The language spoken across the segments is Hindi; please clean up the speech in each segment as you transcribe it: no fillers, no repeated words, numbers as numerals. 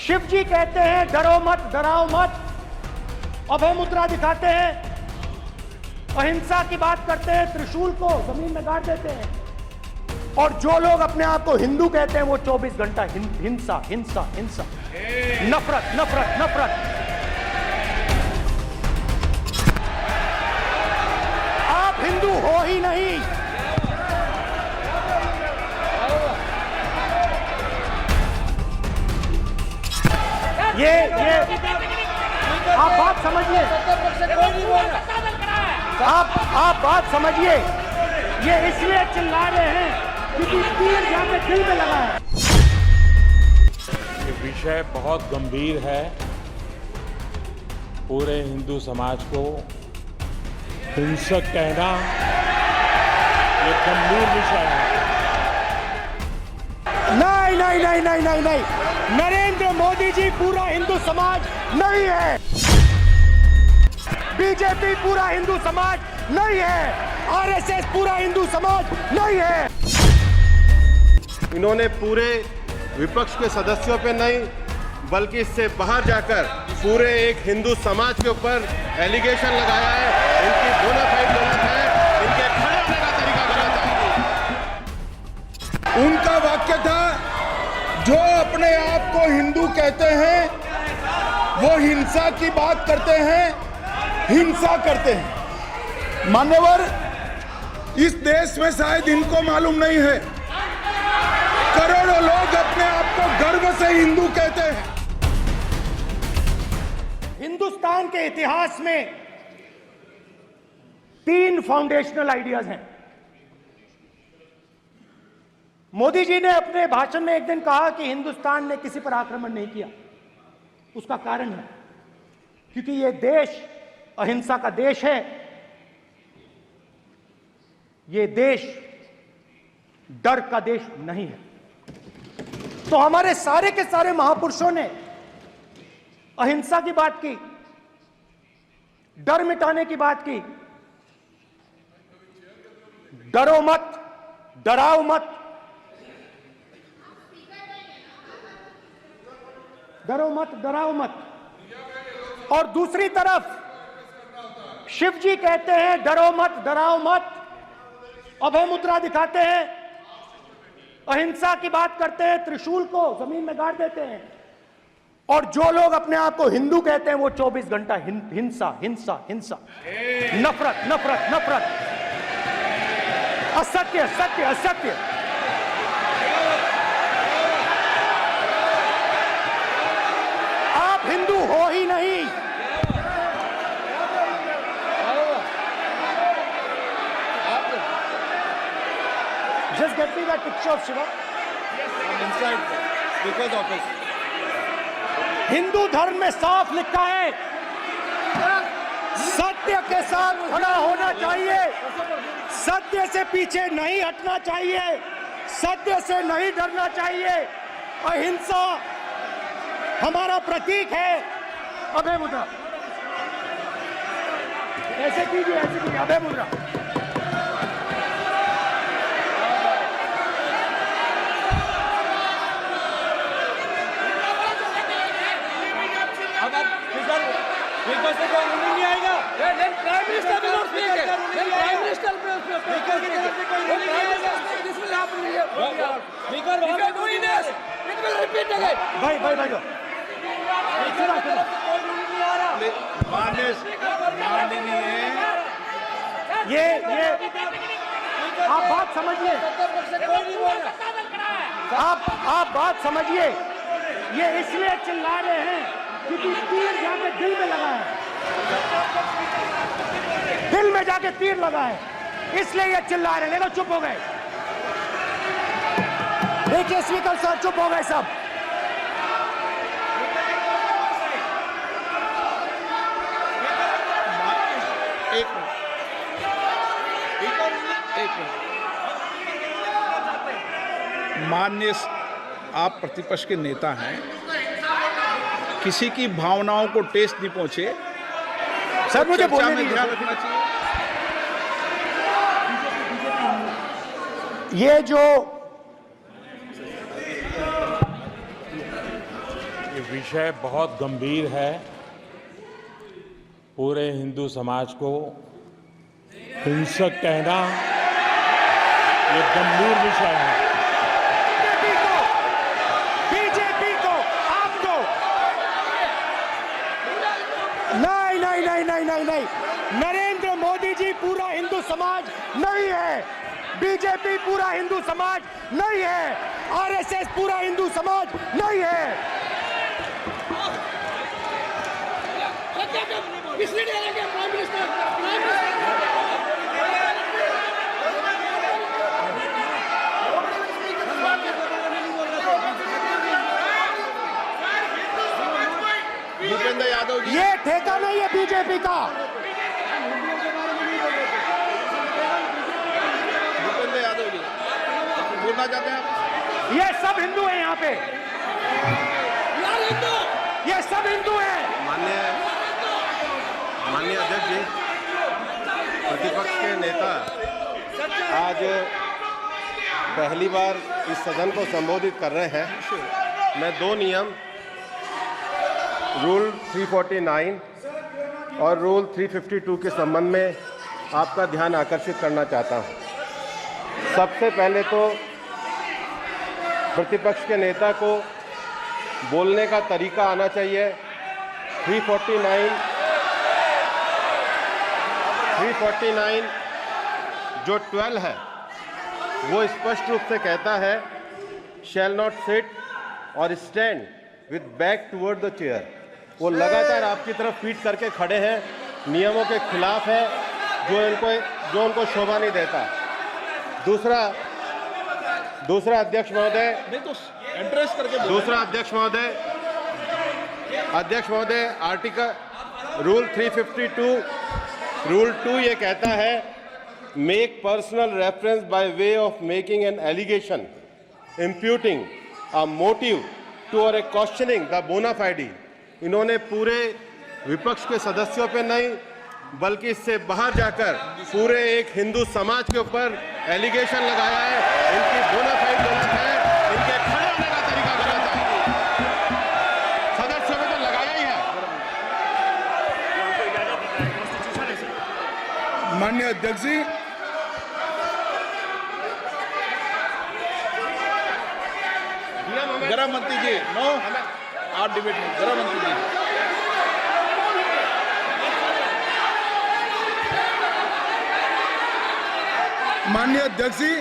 शिव जी कहते हैं डरो मत, डराओ मत, अभय मुद्रा दिखाते हैं, अहिंसा की बात करते हैं, त्रिशूल को जमीन में गाड़ देते हैं, और जो लोग अपने आप को हिंदू कहते हैं वो 24 घंटा हिंसा हिंसा हिंसा, नफरत नफरत नफरत। आप हिंदू हो ही नहीं। ये आप बात समझिए, आप बात समझिए, ये इसलिए चिल्ला रहे हैं क्योंकि तीर जाके दिल में लगा है। ये विषय बहुत गंभीर है। पूरे हिंदू समाज को हिंसक कहना ये गंभीर विषय है। नहीं नहीं नहीं नहीं नहीं नहीं, नरेंद्र मोदी जी पूरा हिंदू समाज नहीं है, बीजेपी पूरा हिंदू समाज नहीं है, आरएसएस पूरा हिंदू समाज नहीं है। इन्होंने पूरे विपक्ष के सदस्यों पे नहीं बल्कि इससे बाहर जाकर पूरे एक हिंदू समाज के ऊपर एलिगेशन लगाया है। इनकी बोनाफाइड गलत है, इनके खड़े होने का तरीका गलत है। उनका वाक्य था, जो अपने आप को हिंदू कहते हैं वो हिंसा की बात करते हैं, हिंसा करते हैं। मान्यवर, इस देश में शायद इनको मालूम नहीं है, करोड़ों लोग अपने आप को गर्व से हिंदू कहते हैं। हिंदुस्तान के इतिहास में 3 फाउंडेशनल आइडियाज हैं। मोदी जी ने अपने भाषण में एक दिन कहा कि हिंदुस्तान ने किसी पर आक्रमण नहीं किया। उसका कारण है क्योंकि यह देश अहिंसा का देश है, यह देश डर का देश नहीं है। तो हमारे सारे के सारे महापुरुषों ने अहिंसा की बात की, डर मिटाने की बात की। डरो मत, डराओ मत, डरो मत, डराओ मत। और दूसरी तरफ शिव जी कहते हैं डरो मत, डराओ मत, अभय मुद्रा दिखाते हैं, अहिंसा की बात करते हैं, त्रिशूल को जमीन में गाड़ देते हैं, और जो लोग अपने आप को हिंदू कहते हैं वो 24 घंटा हिंसा हिंसा हिंसा, नफरत नफरत नफरत, असत्य सत्य असत्य। आप हिंदू हो ही नहीं। Just get me that picture of Shiva. Inside Speaker's office. Hindu धर्म में साफ लिखा है, सत्य के साथ खड़ा होना चाहिए, सत्य से पीछे नहीं हटना चाहिए, सत्य से नहीं डरना चाहिए। अहिंसा हमारा प्रतीक है। अभय मुद्रा ऐसे कीजिए, अभय मुद्रा। नहीं आएगा। प्राइम मिनिस्टर भी नोट किए, प्राइम मिनिस्टर पे भाई ये आप बात समझिए, आप बात समझिए, ये इसलिए चिल्ला रहे हैं क्योंकि तीर जाके दिल में लगा है, दिल में जाके तीर लगा है, इसलिए ये चिल्ला रहे हैं। नहीं तो चुप हो गए। देखिए स्पीकर साहब चुप हो गए सब। माननीय आप प्रतिपक्ष के नेता हैं, किसी की भावनाओं को ठेस नहीं पहुंचे। सर मुझे चर्चा बोलने में ध्यान रखना चाहिए। ये जो ये विषय बहुत गंभीर है। पूरे हिंदू समाज को हिंसक कहना ये गंभीर विषय है। बीजेपी को आपको नहीं, नरेंद्र मोदी जी पूरा हिंदू समाज नहीं है, बीजेपी पूरा हिंदू समाज नहीं है, आरएसएस पूरा हिंदू समाज नहीं है। भूपेंद्र यादव जी, ये ठेका नहीं है बीजेपी का। भूपेंद्र यादव जी बोलना चाहते हैं आप? ये सब हिंदू हैं यहाँ पे, ये सब हिंदू हैं। माननीय अध्यक्ष जी, प्रतिपक्ष के नेता आज पहली बार इस सदन को संबोधित कर रहे हैं। मैं दो नियम रूल 349 और रूल 352 के संबंध में आपका ध्यान आकर्षित करना चाहता हूं। सबसे पहले तो प्रतिपक्ष के नेता को बोलने का तरीका आना चाहिए। 349 जो 12 है वो स्पष्ट रूप से कहता है शैल नॉट सिट और stand with back toward the chair. वो लगातार आपकी तरफ पीठ करके खड़े हैं, नियमों के खिलाफ है, जो उनको शोभा नहीं देता। दूसरा अध्यक्ष महोदय आर्टिकल रूल 352 रूल 2 ये कहता है make personal reference by way of making an allegation imputing a motive to or a questioning the बोना फाइडी। इन्होंने पूरे विपक्ष के सदस्यों पे नहीं बल्कि इससे बाहर जाकर पूरे एक हिंदू समाज के ऊपर एलिगेशन लगाया है। इनकी बोना फाइड गलत है, इनके खड़े होने का तरीका गलत है। सदस्यों में तो लगाया ही है। माननीय अध्यक्ष जी, गृह मंत्री जी, नो आप डिबेट में गृह मंत्री जी। माननीय अध्यक्ष जी,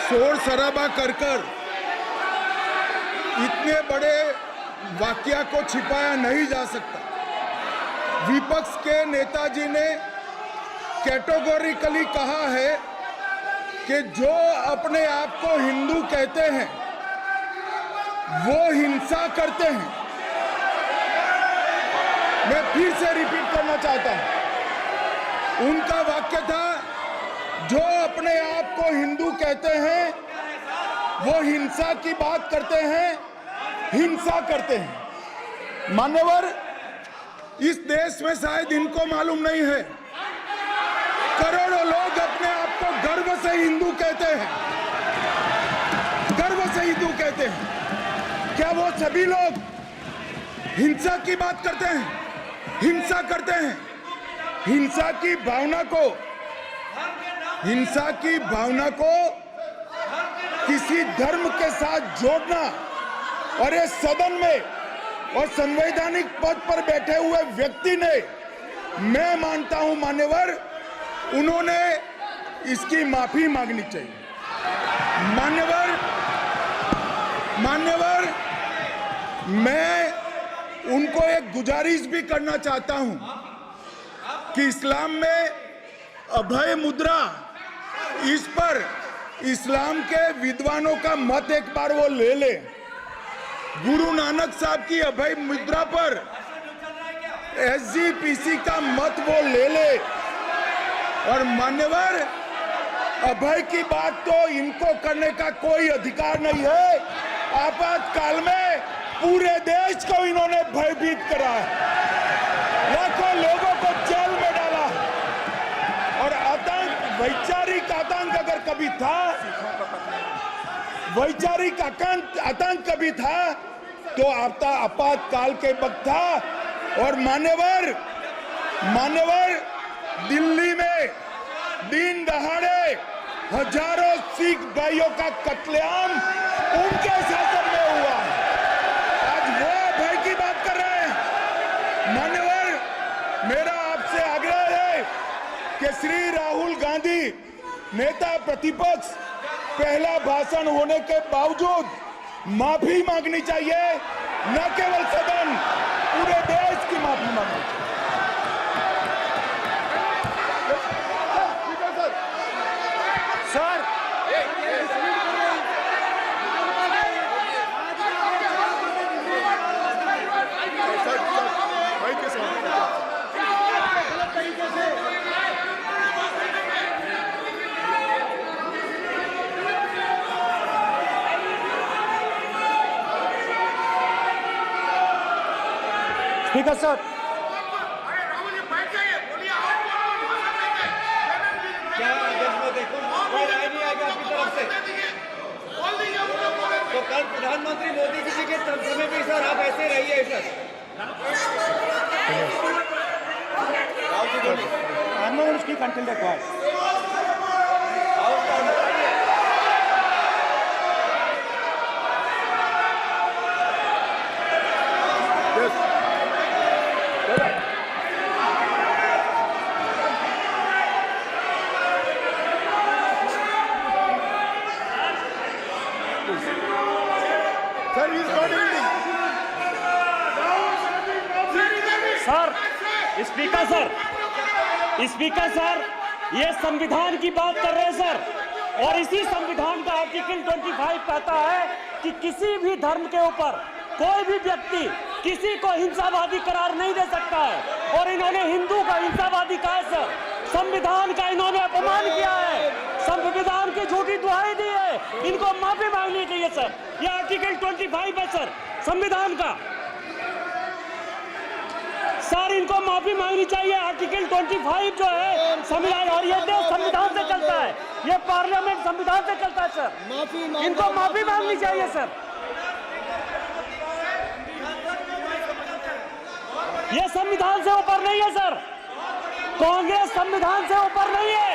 शोर शराबा कर इतने बड़े वाकया को छिपाया नहीं जा सकता। विपक्ष के नेताजी ने कैटेगोरिकली कहा है कि जो अपने आप को हिंदू कहते हैं वो हिंसा करते हैं। मैं फिर से रिपीट करना चाहता हूं, उनका वाक्य था जो अपने आप को हिंदू कहते हैं वो हिंसा की बात करते हैं, हिंसा करते हैं। मान्यवर, इस देश में शायद इनको मालूम नहीं है, करोड़ों लोग अपने आप को गर्व से हिंदू कहते हैं, गर्व से हिंदू कहते हैं। क्या वो सभी लोग हिंसा की बात करते हैं, हिंसा करते हैं? हिंसा की भावना को किसी धर्म के साथ जोड़ना और इस सदन में और संवैधानिक पद पर बैठे हुए व्यक्ति ने, मैं मानता हूं मान्यवर, उन्होंने इसकी माफी मांगनी चाहिए। मान्यवर, मैं उनको एक गुजारिश भी करना चाहता हूं कि इस्लाम में अभय मुद्रा, इस पर इस्लाम के विद्वानों का मत एक बार वो ले ले। गुरु नानक साहब की अभय मुद्रा पर SGPC का मत वो ले ले। और मान्यवर, अभय की बात तो इनको करने का कोई अधिकार नहीं है। आपातकाल में पूरे देश को इन्होंने भयभीत करा है, लाखों लोगों को जेल में डाला और आतंक, वैचारिक आतंक अगर कभी था वैचारिक आतंक कभी था तो आपातकाल के वक्त था। और मान्यवर दिल्ली में दिन दहाड़े हजारों सिख भाइयों का कत्लेआम उनके शासन में हुआ। आज वो भय की बात कर रहे हैं। मान्यवर, मेरा आपसे आग्रह है कि श्री राहुल गांधी नेता प्रतिपक्ष पहला भाषण होने के बावजूद माफी मांगनी चाहिए, न केवल सदन, पूरे देश की माफी मांगनी चाहिए। सर स्पीकर सर, क्या देश में देखो कोई राय नहीं आएगा आपकी तरफ से, तो कल प्रधानमंत्री मोदी जी के समय पे सर आप ऐसे रहिए sir. I'm not going to speak until they're quiet. Sir, speaker sir, ये संविधान की बात कर रहे हैं सर, और इसी संविधान का आर्टिकल 25 कहता है कि किसी भी धर्म के ऊपर कोई भी व्यक्ति किसी को हिंसावादी करार नहीं दे सकता है। और इन्होंने हिंदू का हिंसावादी कहा है सर। संविधान का इन्होंने अपमान किया है, संविधान की झूठी दुहाई दी है, इनको माफी मांगनी चाहिए सर। ये आर्टिकल 25 है सर संविधान का सर, इनको माफी मांगनी चाहिए। आर्टिकल 25 जो है संविधान, और ये देश संविधान से चलता है, ये पार्लियामेंट संविधान से चलता है सर, इनको माफी मांगनी चाहिए सर। ये संविधान से ऊपर नहीं है सर, कांग्रेस संविधान से ऊपर नहीं है।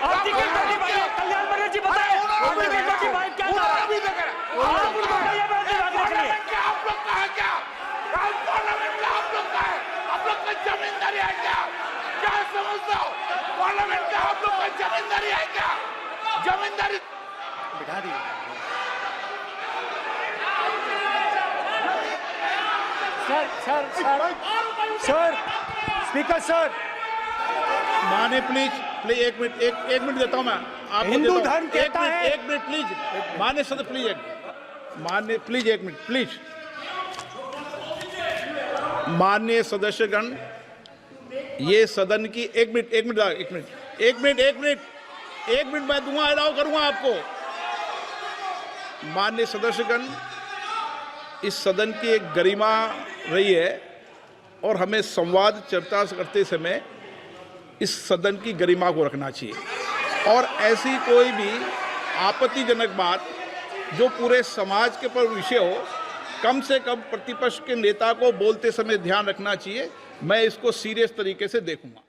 आर्टिकल 25 कल्याण बनर्जी जी बताए, आर्टिकल 25 क्या था? आप उनको बताइए, आप लोग का जमींदारी है क्या? क्या समझते हो? पार्लियामेंट का आप लोग का जमींदारी है क्या? जमींदारी बिठा दी। सर, स्पीकर सर, माने प्लीज एक मिनट देता हूं मैं आपको। हिंदू धर्म कहता है, एक मिनट प्लीज, मान्य सदस्य प्लीज, मान्य प्लीज एक मिनट प्लीज। माननीय सदस्यगण, ये सदन की एक मिनट मैं दूंगा, अलाउ करूंगा आपको। माननीय सदस्यगण, इस सदन की एक गरिमा रही है और हमें संवाद चर्चा करते समय इस सदन की गरिमा को रखना चाहिए। और ऐसी कोई भी आपत्तिजनक बात जो पूरे समाज के पर विषय हो, कम से कम प्रतिपक्ष के नेता को बोलते समय ध्यान रखना चाहिए। मैं इसको सीरियस तरीके से देखूंगा।